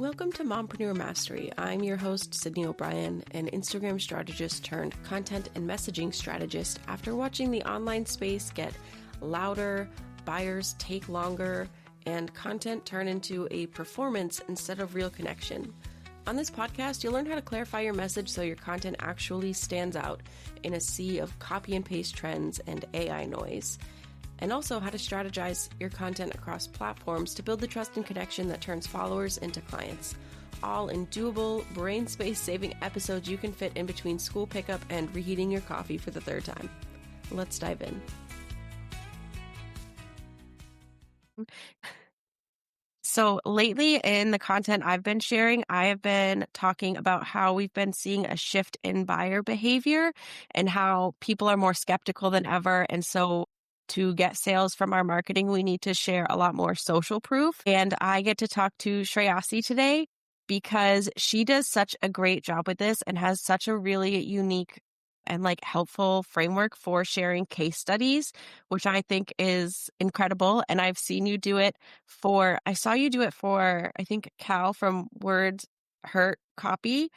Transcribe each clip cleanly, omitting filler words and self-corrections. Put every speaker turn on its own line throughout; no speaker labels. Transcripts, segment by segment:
Welcome to Mompreneur Mastery. I'm your host, Sydney O'Brien, an Instagram strategist turned content and messaging strategist after watching the online space get louder, buyers take longer, and content turn into a performance instead of real connection. On this podcast, you'll learn how to clarify your message so your content actually stands out in a sea of copy and paste trends and AI noise, and also how to strategize your content across platforms to build the trust and connection that turns followers into clients. All in doable, brain space saving episodes you can fit in between school pickup and reheating your coffee for the third time. Let's dive in. So lately in the content I've been sharing, I have been talking about how we've been seeing a shift in buyer behavior and how people are more skeptical than ever. And so to get sales from our marketing, we need to share a lot more social proof. And I get to talk to Sreyasi today because she does such a great job with this and has such a really unique and helpful framework for sharing case studies, which I think is incredible. And I've seen you do it I saw you do it for, I think, Cal from Words Hurt Copy.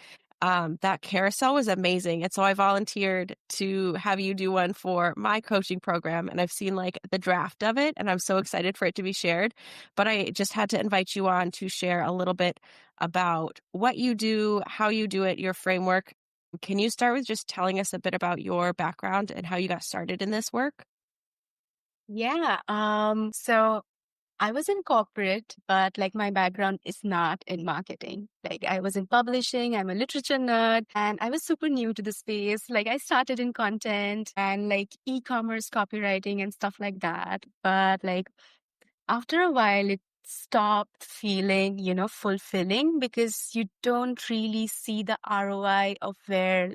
That carousel was amazing. And so I volunteered to have you do one for my coaching program. And I've seen the draft of it, and I'm so excited for it to be shared. But I just had to invite you on to share a little bit about what you do, how you do it, your framework. Can you start with just telling us a bit about your background and how you got started in this work?
Yeah. So I was in corporate, but my background is not in marketing. I was in publishing, I'm a literature nerd, and I was super new to the space. I started in content and e-commerce copywriting and stuff like that. But after a while, it stopped feeling, fulfilling because you don't really see the ROI of where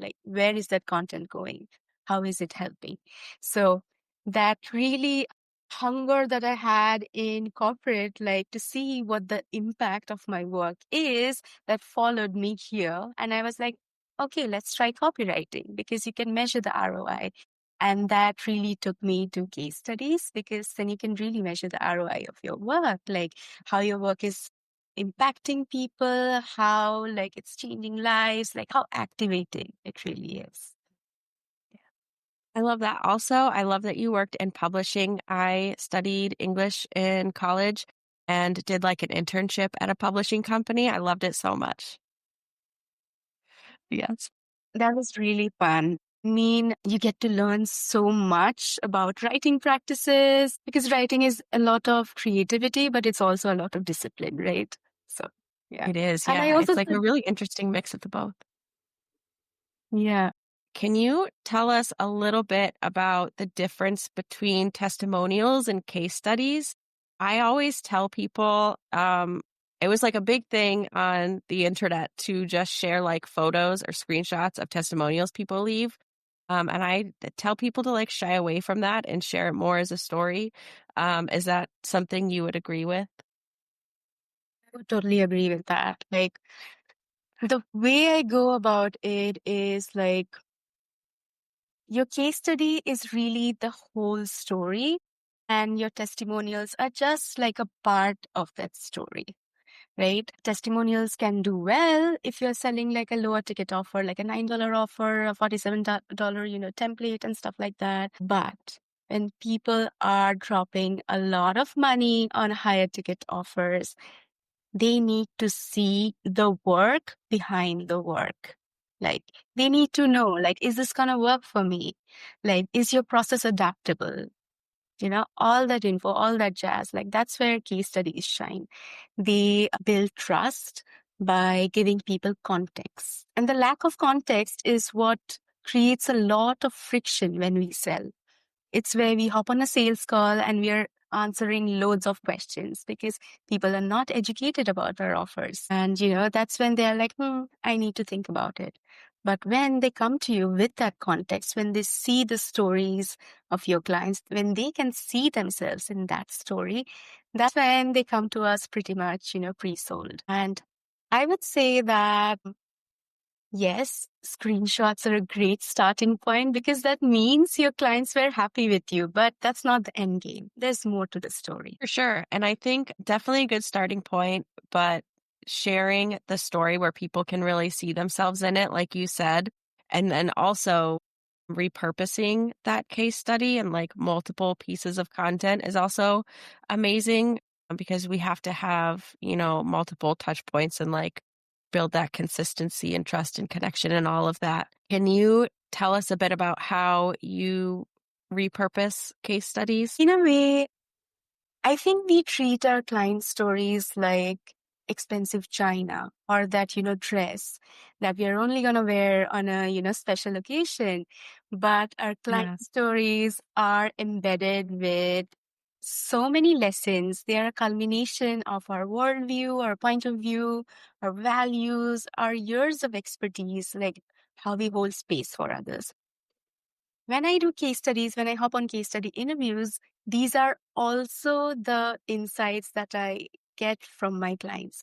is that content going? How is it helping? So that really hunger that I had in corporate, to see what the impact of my work is, that followed me here. And I was like, okay, let's try copywriting because you can measure the ROI. And that really took me to case studies because then you can really measure the ROI of your work, how your work is impacting people, how it's changing lives, how activating it really is.
I love that. Also, I love that you worked in publishing. I studied English in college and did an internship at a publishing company. I loved it so much. Yes.
That was really fun. I mean, you get to learn so much about writing practices because writing is a lot of creativity, but it's also a lot of discipline, right? So, yeah.
It is.
And I
Yeah.
also
It's a really interesting mix of the both.
Yeah.
Can you tell us a little bit about the difference between testimonials and case studies? I always tell people, it was a big thing on the internet to just share photos or screenshots of testimonials people leave. And I tell people to shy away from that and share it more as a story. Is that something you would agree with?
I would totally agree with that. The way I go about it is your case study is really the whole story, and your testimonials are just a part of that story, right? Testimonials can do well if you're selling a lower ticket offer, a $9 offer, a $47, template and stuff like that. But when people are dropping a lot of money on higher ticket offers, they need to see the work behind the work. They need to know, is this going to work for me? Is your process adaptable? All that info, all that jazz, that's where case studies shine. They build trust by giving people context. And the lack of context is what creates a lot of friction when we sell. It's where we hop on a sales call and we're answering loads of questions because people are not educated about our offers. And, that's when they're like, I need to think about it. But when they come to you with that context, when they see the stories of your clients, when they can see themselves in that story, that's when they come to us pretty much, pre-sold. And I would say that yes, screenshots are a great starting point because that means your clients were happy with you, but that's not the end game. There's more to the story.
For sure. And I think definitely a good starting point, but sharing the story where people can really see themselves in it, like you said, and then also repurposing that case study and like multiple pieces of content is also amazing because we have to have, multiple touch points and like build that consistency and trust and connection and all of that. Can you tell us a bit about how you repurpose case studies?
In a way, I think we treat our client stories like expensive china or that, dress that we are only going to wear on a, special occasion. But our client
Yes.
stories are embedded with so many lessons. They are a culmination of our worldview, our point of view, our values, our years of expertise, like how we hold space for others. When I do case studies, when I hop on case study interviews, these are also the insights that I get from my clients.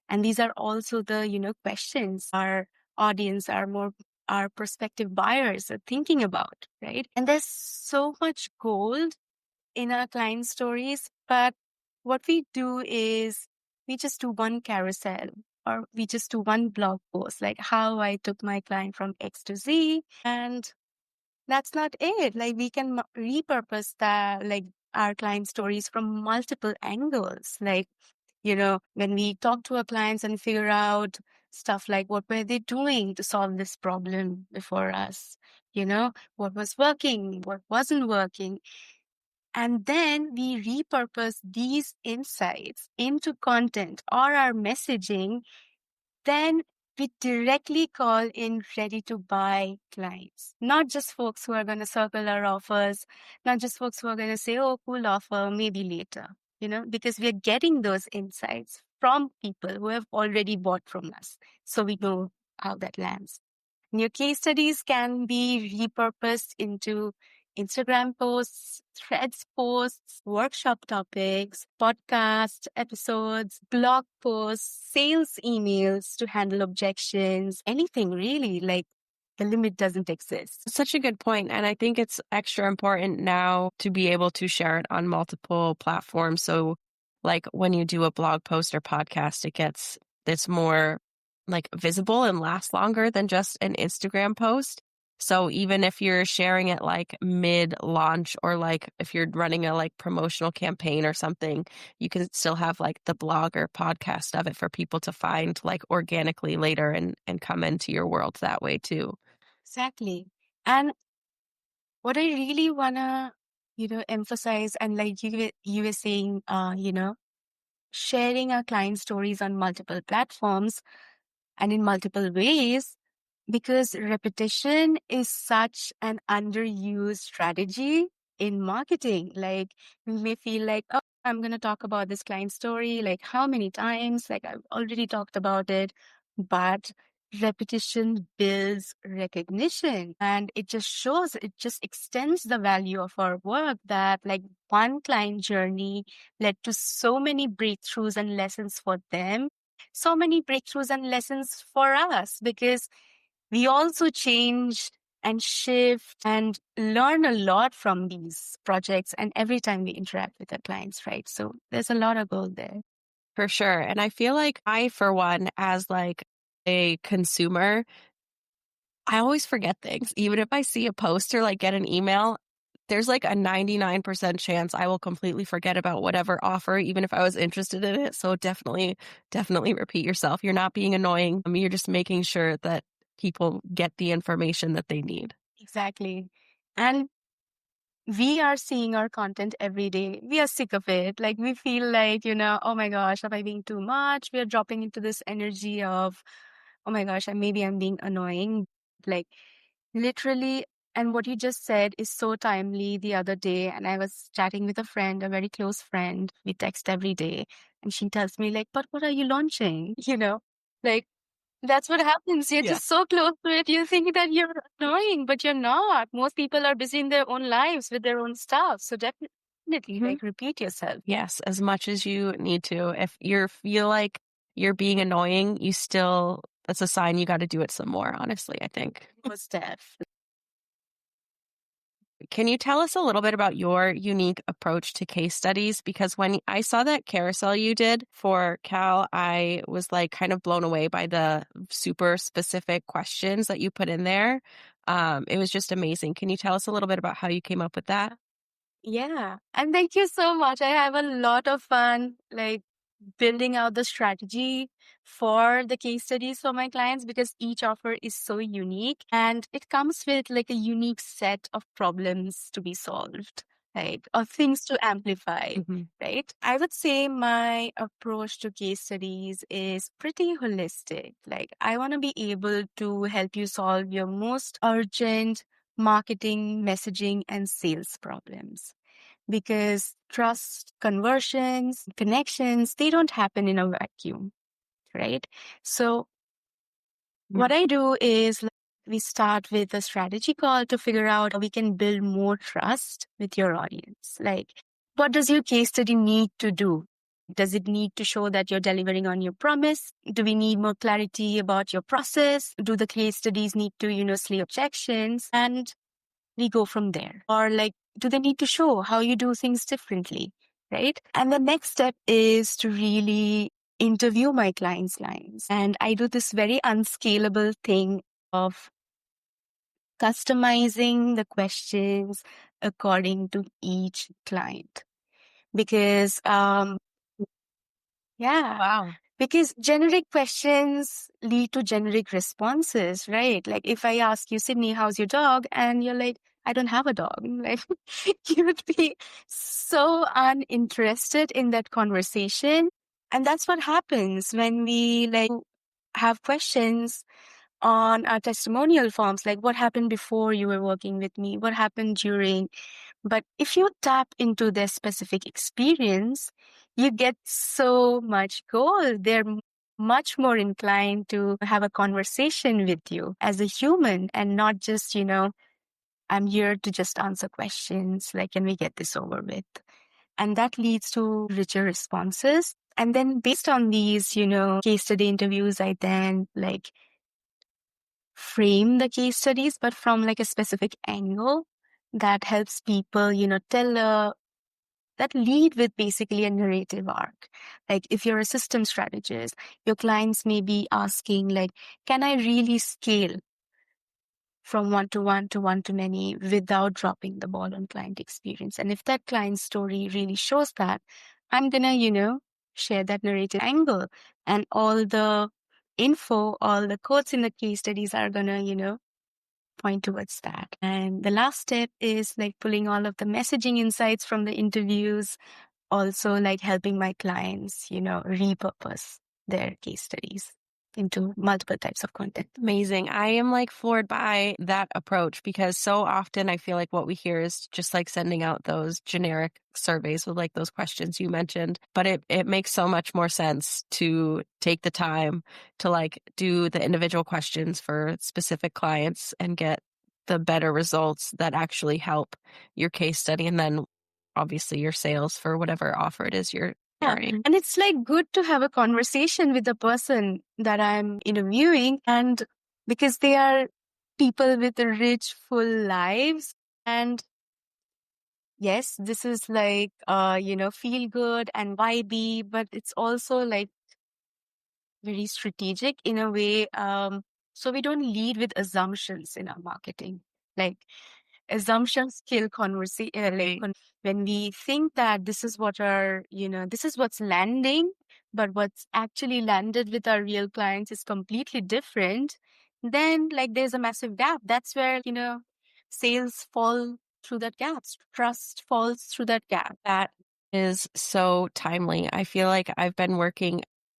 And these are also the, questions our audience, our prospective buyers are thinking about, right? And there's so much gold in our client stories, but what we do is we just do one carousel or we just do one blog post, like how I took my client from X to Z, and that's not it. Like we can repurpose that, like our client stories from multiple angles. Like, when we talk to our clients and figure out stuff like what were they doing to solve this problem before us? What was working, what wasn't working. And then we repurpose these insights into content or our messaging, then we directly call in ready to buy clients, not just folks who are going to circle our offers, not just folks who are going to say, oh, cool offer, maybe later, because we are getting those insights from people who have already bought from us. So we know how that lands. New case studies can be repurposed into Instagram posts, threads posts, workshop topics, podcast episodes, blog posts, sales emails to handle objections, anything really. Like the limit doesn't exist.
Such a good point. And I think it's extra important now to be able to share it on multiple platforms. So like when you do a blog post or podcast, it's more like visible and lasts longer than just an Instagram post. So even if you're sharing it like mid launch or like if you're running a like promotional campaign or something, you can still have like the blog or podcast of it for people to find like organically later and come into your world that way too.
Exactly. And what I really wanna, emphasize, and like you were saying, sharing our client stories on multiple platforms and in multiple ways, because repetition is such an underused strategy in marketing. Like we may feel like, oh, I'm going to talk about this client story, like how many times, like I've already talked about it, but repetition builds recognition, and it just extends the value of our work, that like one client journey led to so many breakthroughs and lessons for them, so many breakthroughs and lessons for us, because we also change and shift and learn a lot from these projects and every time we interact with our clients, right? So there's a lot of gold there.
For sure. And I feel like I, for one, as like a consumer, I always forget things. Even if I see a post or like get an email, there's like a 99% chance I will completely forget about whatever offer, even if I was interested in it. So definitely repeat yourself. You're not being annoying. You're just making sure that people get the information that they need.
Exactly. And we are seeing our content every day. We are sick of it. Like we feel like, oh my gosh, am I being too much? We are dropping into this energy of, oh my gosh, maybe I'm being annoying. Like literally, and what you just said is so timely the other day. And I was chatting with a friend, a very close friend. We text every day. And she tells me, like, but what are you launching? Like that's what happens. You're
Yeah.
just so close to it. You think that you're annoying, but you're not. Most people are busy in their own lives with their own stuff. So definitely,
Mhm.
like, repeat yourself.
Yes, as much as you need to. If you feel like you're being annoying, that's a sign you got to do it some more, honestly, I think.
Most def.
Can you tell us a little bit about your unique approach to case studies? Because when I saw that carousel you did for Cal, I was like kind of blown away by the super specific questions that you put in there. It was just amazing. Can you tell us a little bit about how you came up with that?
Yeah. And thank you so much. I have a lot of fun, like building out the strategy for the case studies for my clients because each offer is so unique and it comes with like a unique set of problems to be solved, like, or things to amplify,
Mhm.
right? I would say my approach to case studies is pretty holistic. Like, I want to be able to help you solve your most urgent marketing, messaging, and sales problems because trust, conversions, connections, they don't happen in a vacuum, right? So what I do is like, we start with a strategy call to figure out how we can build more trust with your audience. Like, what does your case study need to do? Does it need to show that you're delivering on your promise? Do we need more clarity about your process? Do the case studies need to, slay objections? And we go from there. Or like, do they need to show how you do things differently? Right. And the next step is to really interview my clients. And I do this very unscalable thing of customizing the questions according to each client. Because, yeah,
Wow.
because generic questions lead to generic responses, right? Like if I ask you, Sydney, how's your dog? And you're like, I don't have a dog. Like you would be so uninterested in that conversation. And that's what happens when we like have questions on our testimonial forms, like what happened before you were working with me? What happened during? But if you tap into their specific experience, you get so much gold. They're much more inclined to have a conversation with you as a human and not just, I'm here to just answer questions. Like, can we get this over with? And that leads to richer responses. And then based on these, case study interviews, I then like frame the case studies, but from like a specific angle that helps people, tell that lead with basically a narrative arc. Like if you're a system strategist, your clients may be asking like, can I really scale from one to one to one to many without dropping the ball on client experience? And if that client story really shows that, I'm gonna, share that narrative angle and all the info, all the quotes in the case studies are gonna, point towards that. And the last step is like pulling all of the messaging insights from the interviews, also like helping my clients, repurpose their case studies into multiple types of content.
Amazing. I am like floored by that approach because so often I feel like what we hear is just like sending out those generic surveys with like those questions you mentioned. But it makes so much more sense to take the time to like do the individual questions for specific clients and get the better results that actually help your case study and then obviously your sales for whatever offer it is you're
Yeah.
carrying.
And it's like good to have a conversation with the person that I'm interviewing, and because they are people with a rich, full lives. And yes, this is like, feel good and vibey, but it's also like very strategic in a way. So we don't lead with assumptions in our marketing. Like assumptions kill conversation.
Right.
When we think that this is what our, this is what's landing, but what's actually landed with our real clients is completely different, then like there's a massive gap. That's where, sales fall through that gap. Trust falls through that gap.
That is so timely. I feel like I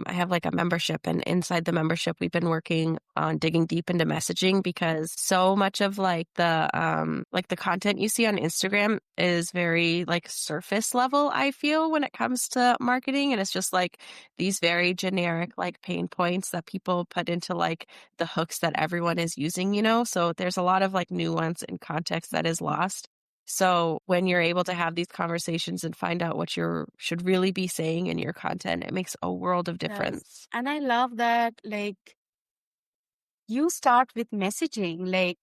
have like a membership, and inside the membership, we've been working on digging deep into messaging because so much of like the content you see on Instagram is very like surface level, I feel, when it comes to marketing. And it's just like these very generic like pain points that people put into like the hooks that everyone is using. So there's a lot of like nuance and context that is lost. So when you're able to have these conversations and find out what you should really be saying in your content, it makes a world of
Yes.
difference.
And I love that, like, you start with messaging. Like,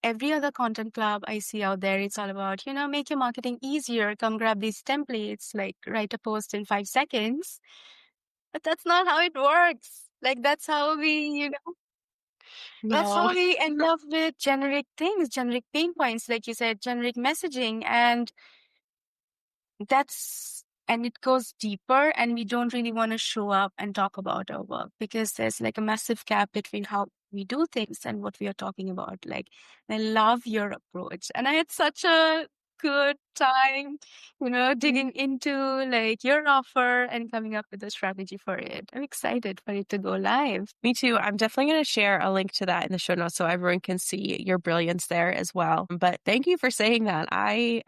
every other content club I see out there, it's all about, make your marketing easier. Come grab these templates, like write a post in 5 seconds. But that's not how it works. Like that's
No.
how we end up with generic things, generic pain points, like you said, generic messaging. And it goes deeper, and we don't really want to show up and talk about our work because there's like a massive gap between how we do things and what we are talking about. Like, I love your approach, and I had such a good time, digging into like your offer and coming up with a strategy for it. I'm excited for it to go live.
Me too. I'm definitely going to share a link to that in the show notes so everyone can see your brilliance there as well. But thank you for saying that. I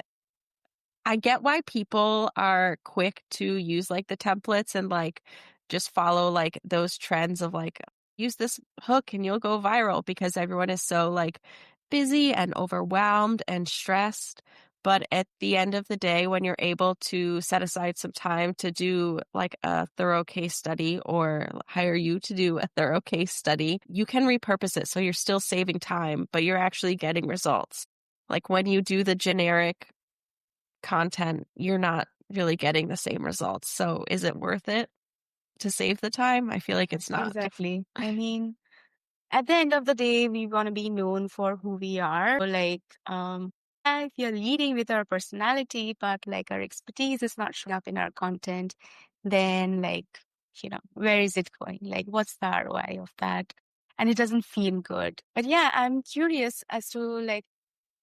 get why people are quick to use like the templates and like just follow like those trends of like use this hook and you'll go viral because everyone is so like busy and overwhelmed and stressed. But at the end of the day, when you're able to set aside some time to do like a thorough case study or hire you to do a thorough case study, you can repurpose it. So you're still saving time, but you're actually getting results. Like when you do the generic content, you're not really getting the same results. So is it worth it to save the time? I feel like it's not.
Exactly. I mean, at the end of the day, we want to be known for who we are. So, like, if you're leading with our personality, but like our expertise is not showing up in our content, then like, where is it going? Like, what's the ROI of that? And it doesn't feel good. But yeah, I'm curious as to like,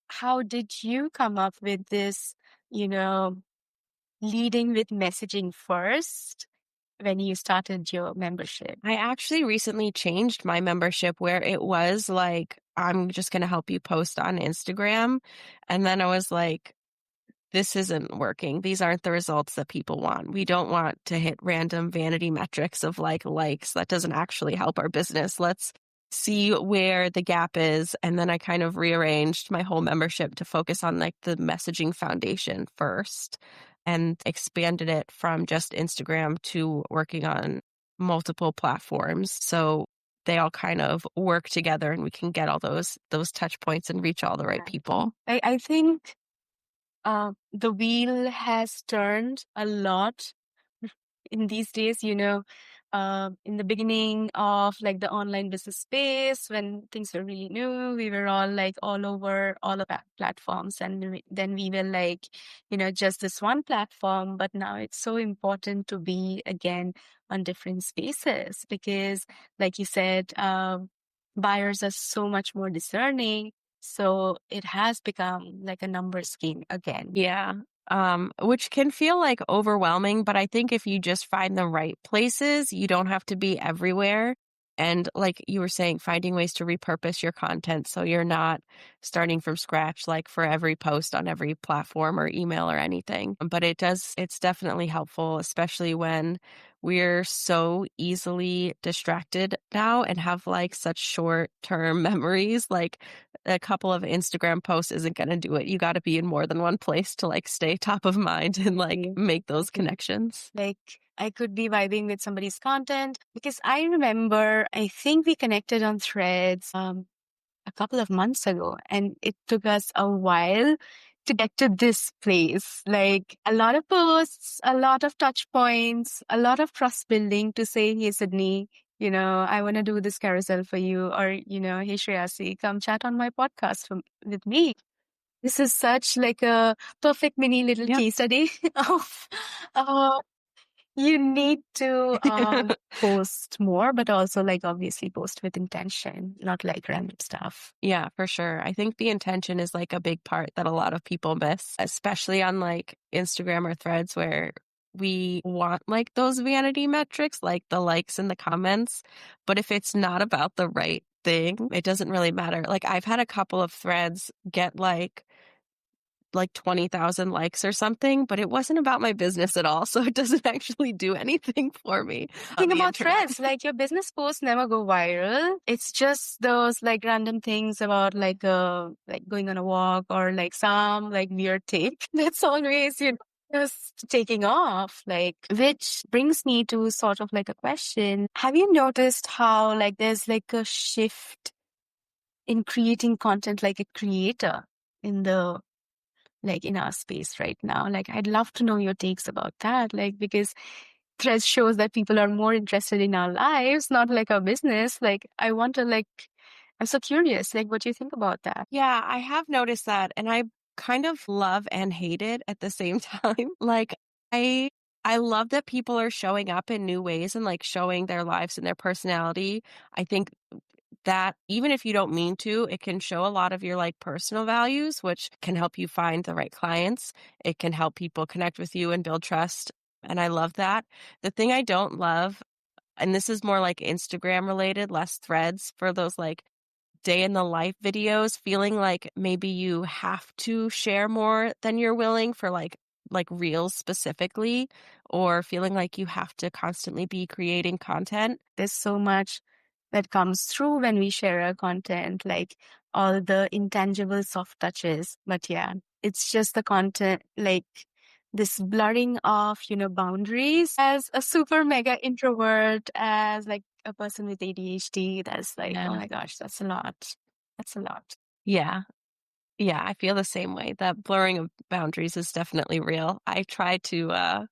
how did you come up with this, leading with messaging first when you started your membership?
I actually recently changed my membership where it was like, I'm just going to help you post on Instagram. And then I was like, this isn't working. These aren't the results that people want. We don't want to hit random vanity metrics of like likes. That doesn't actually help our business. Let's see where the gap is. And then I kind of rearranged my whole membership to focus on like the messaging foundation first and expanded it from just Instagram to working on multiple platforms. So they all kind of work together and we can get all those touch points and reach all the right people.
I think the wheel has turned a lot in these days, in the beginning of like the online business space, when things were really new, we were all like all over all of that platforms. And then we were like, just this one platform. But now it's so important to be again on different spaces because like you said, buyers are so much more discerning. So it has become like a numbers game again.
Yeah. Which can feel like overwhelming, but I think if you just find the right places, you don't have to be everywhere. And like you were saying, finding ways to repurpose your content so you're not starting from scratch, like for every post on every platform or email or anything. But it's definitely helpful, especially when we're so easily distracted now and have like such short-term memories. Like a couple of Instagram posts isn't going to do it. You got to be in more than one place to like stay top of mind and like make those connections.
Like I could be vibing with somebody's content because I remember, I think we connected on Threads a couple of months ago, and it took us a while to get to this place. Like a lot of posts, a lot of touch points, a lot of trust building to say, hey, Sydney, I want to do this carousel for you. Or, hey, Sreyasi, come chat on my podcast with me. This is such like a perfect mini little case study of you need to post more, but also like obviously post with intention, not like random stuff.
Yeah, for sure. I think the intention is like a big part that a lot of people miss, especially on like Instagram or Threads where we want like those vanity metrics, like the likes and the comments. But if it's not about the right thing, it doesn't really matter. Like I've had a couple of threads get like 20,000 likes or something, but it wasn't about my business at all. So it doesn't actually do anything for me.
Think about Threads, like your business posts never go viral. It's just those like random things about like going on a walk or like some like weird take that's always, just taking off, like, which brings me to sort of like a question. Have you noticed how like there's like a shift in creating content like a creator in the like in our space right now. Like, I'd love to know your takes about that. Like, because Threads shows that people are more interested in our lives, not like our business. Like, I'm so curious, like, what do you think about that?
Yeah, I have noticed that, and I kind of love and hate it at the same time. Like, I I love that people are showing up in new ways and, like, showing their lives and their personality. I think that even if you don't mean to, it can show a lot of your, like, personal values, which can help you find the right clients. It can help people connect with you and build trust, and I love that. The thing I don't love, and this is more, like, Instagram related, less Threads, for those, like, day in the life videos, feeling like maybe you have to share more than you're willing for like reels specifically, or feeling like you have to constantly be creating content.
There's so much that comes through when we share our content, like all the intangible soft touches. But yeah, it's just the content, like this blurring of, boundaries. As a super mega introvert, as like a person with ADHD, that's like, oh
Yeah.
my gosh, that's a lot. That's a lot.
Yeah. Yeah, I feel the same way. That blurring of boundaries is definitely real. I try to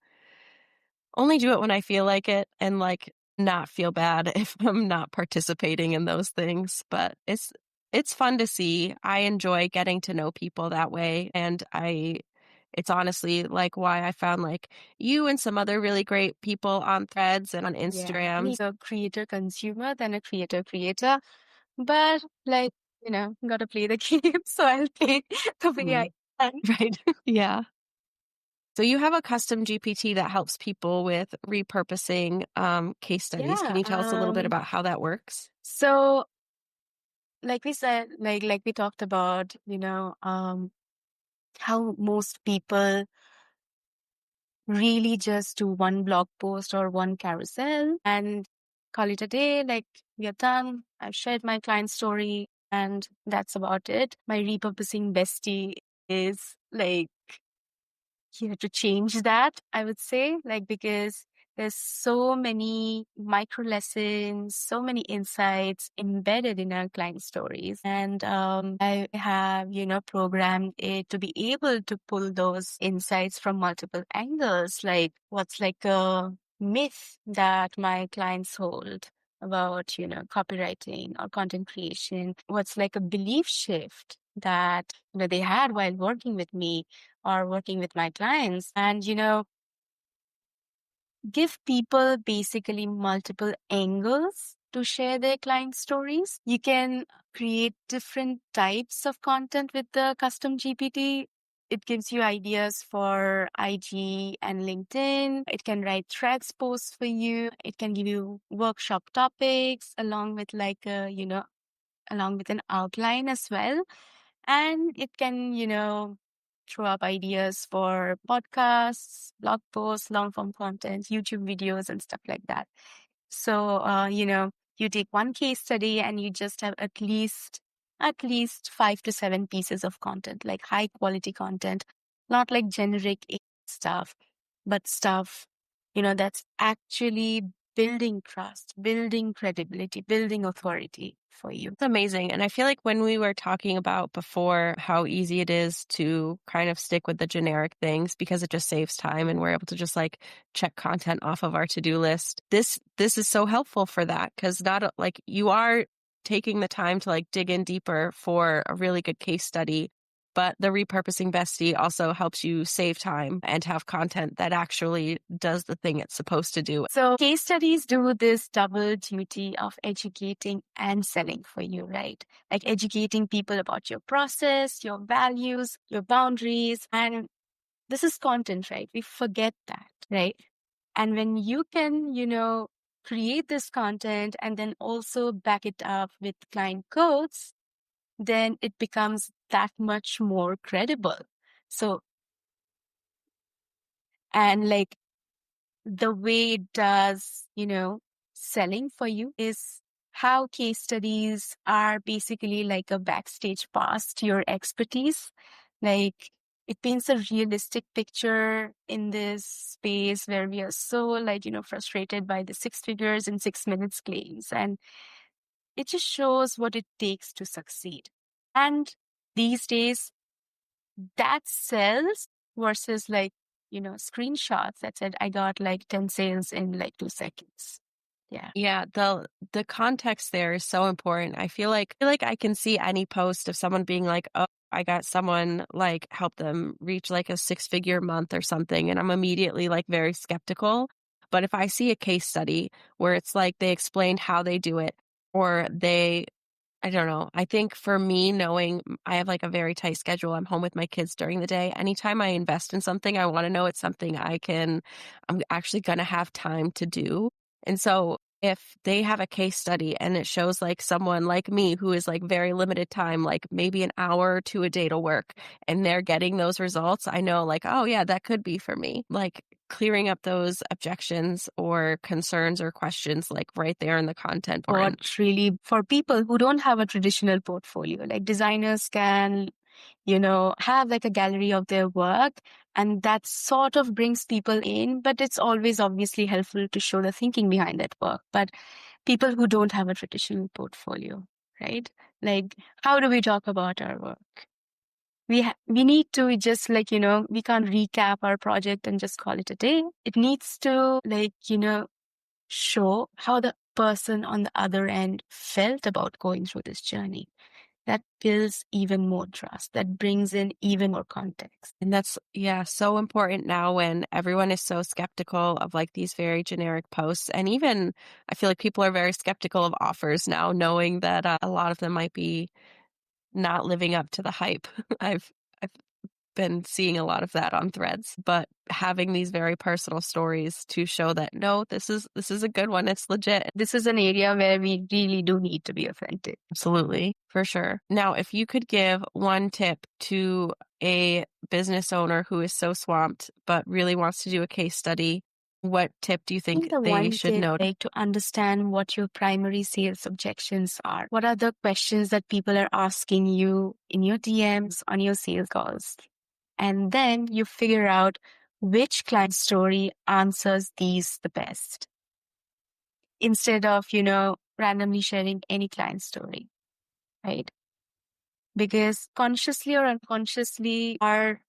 only do it when I feel like it and like not feel bad if I'm not participating in those things, but it's fun to see. I enjoy getting to know people that way, and I it's honestly like why I found like you and some other really great people on Threads and on
Yeah.
Instagrams.
A creator consumer than a creator creator. But like, gotta play the game. So I'll play the way I
Mhm.
can.
Right. Yeah. So you have a custom GPT that helps people with repurposing case studies. Can
Yeah.
you tell us a little bit about how that works?
So like we said, like we talked about, how most people really just do one blog post or one carousel and call it a day. Like, we are done. I've shared my client story and that's about it. My repurposing bestie is like here to change that, I would say, like, because there's so many micro lessons, so many insights embedded in our client stories. And I have, programmed it to be able to pull those insights from multiple angles, like what's like a myth that my clients hold about, copywriting or content creation, what's like a belief shift that they had while working with me or working with my clients, and give people basically multiple angles to share their client stories. You can create different types of content with the custom GPT. It gives you ideas for IG and LinkedIn. It can write threads posts for you. It can give you workshop topics along with along with an outline as well. And it can, throw up ideas for podcasts, blog posts, long form content, YouTube videos, and stuff like that. So, you take one case study and you just have at least 5 to 7 pieces of content, like high quality content, not like generic stuff, but stuff, that's actually building trust, building credibility, building authority for you.
It's amazing. And I feel like when we were talking about before how easy it is to kind of stick with the generic things because it just saves time and we're able to just like check content off of our to-do list. This is so helpful for that because not like you are taking the time to like dig in deeper for a really good case study. But the repurposing bestie also helps you save time and have content that actually does the thing it's supposed to do.
So case studies do this double duty of educating and selling for you, right? Like educating people about your process, your values, your boundaries. And this is content, right? We forget that, right? And when you can, create this content and then also back it up with client codes, then it becomes that much more credible. So, and like the way it does, selling for you is how case studies are basically like a backstage pass to your expertise. Like, it paints a realistic picture in this space where we are so like, frustrated by the 6 figures in 6 minutes claims. And It just shows what it takes to succeed. And these days, that sells versus screenshots that said, I got 10 sales in 2 seconds. Yeah.
Yeah, the context there is so important. I feel like I can see any post of someone being like, "Oh, I got someone help them reach a six-figure month or something," and I'm immediately very skeptical. But if I see a case study where it's they explained how they do it, or I don't know. I think for me, knowing I have a very tight schedule, I'm home with my kids during the day. Anytime I invest in something, I want to know it's something I'm actually going to have time to do. And so if they have a case study and it shows someone like me who is very limited time, maybe an hour or two a day to work, and they're getting those results, I know oh yeah, that could be for me. Clearing up those objections or concerns or questions right there in the content.
What really for people who don't have a traditional portfolio, designers can have a gallery of their work, and that sort of brings people in, but it's always obviously helpful to show the thinking behind that work. But people who don't have a traditional portfolio, right? How do we talk about our work? We need to just we can't recap our project and just call it a day. It needs to show how the person on the other end felt about going through this journey. That builds even more trust. That brings in even more context.
And that's, so important now when everyone is so skeptical of these very generic posts. And even I feel like people are very skeptical of offers now, knowing that a lot of them might be not living up to the hype. I've been seeing a lot of that on Threads, but having these very personal stories to show that no, this is a good one. It's legit.
This is an area where we really do need to be authentic.
Absolutely, for sure. Now, if you could give one tip to a business owner who is so swamped but really wants to do a case study, what tip do you think they should know?
To understand what your primary sales objections are. What are the questions that people are asking you in your DMs, on your sales calls? And then you figure out which client story answers these the best. Instead of, randomly sharing any client story, right? Because consciously or unconsciously, our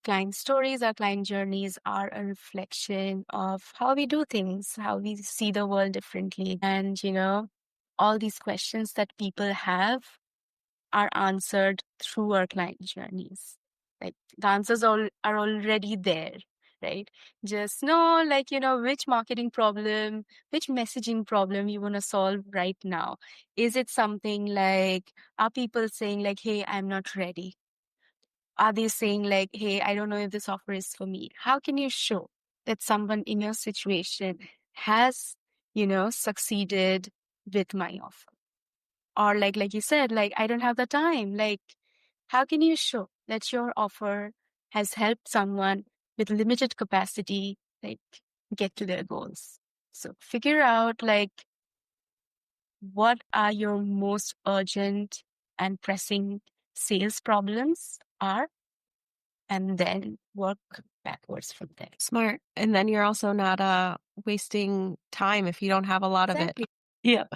client stories, our client journeys are a reflection of how we do things, how we see the world differently. And, all these questions that people have are answered through our client journeys. The answers are already there, right? Just know, which marketing problem, which messaging problem you want to solve right now. Is it something are people saying hey, I'm not ready? Are they saying hey, I don't know if this offer is for me? How can you show that someone in your situation has, succeeded with my offer? Or like you said, I don't have the time. How can you show that your offer has helped someone with limited capacity, get to their goals? So figure out what are your most urgent and pressing sales problems are, and then work backwards from there.
Smart. And then you're also not wasting time if you don't have a lot of it. Yeah.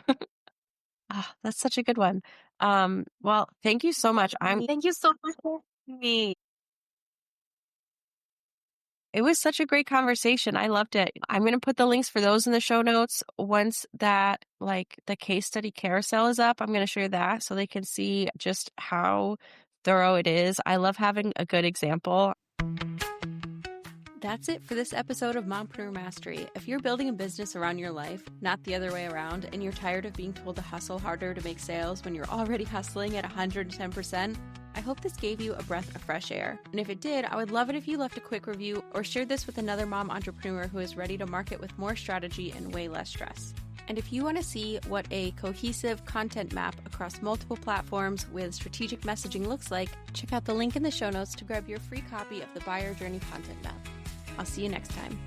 That's such a good one. Well, thank you so much.
Thank you so much for me.
It was such a great conversation. I loved it. I'm going to put the links for those in the show notes. Once that the case study carousel is up, I'm going to share that so they can see just how thorough it is. I love having a good example. That's it for this episode of Mompreneur Mastery. If you're building a business around your life, not the other way around, and you're tired of being told to hustle harder to make sales when you're already hustling at 110%, I hope this gave you a breath of fresh air. And if it did, I would love it if you left a quick review or shared this with another mom entrepreneur who is ready to market with more strategy and way less stress. And if you want to see what a cohesive content map across multiple platforms with strategic messaging looks like, check out the link in the show notes to grab your free copy of the Buyer Journey Content Map. I'll see you next time.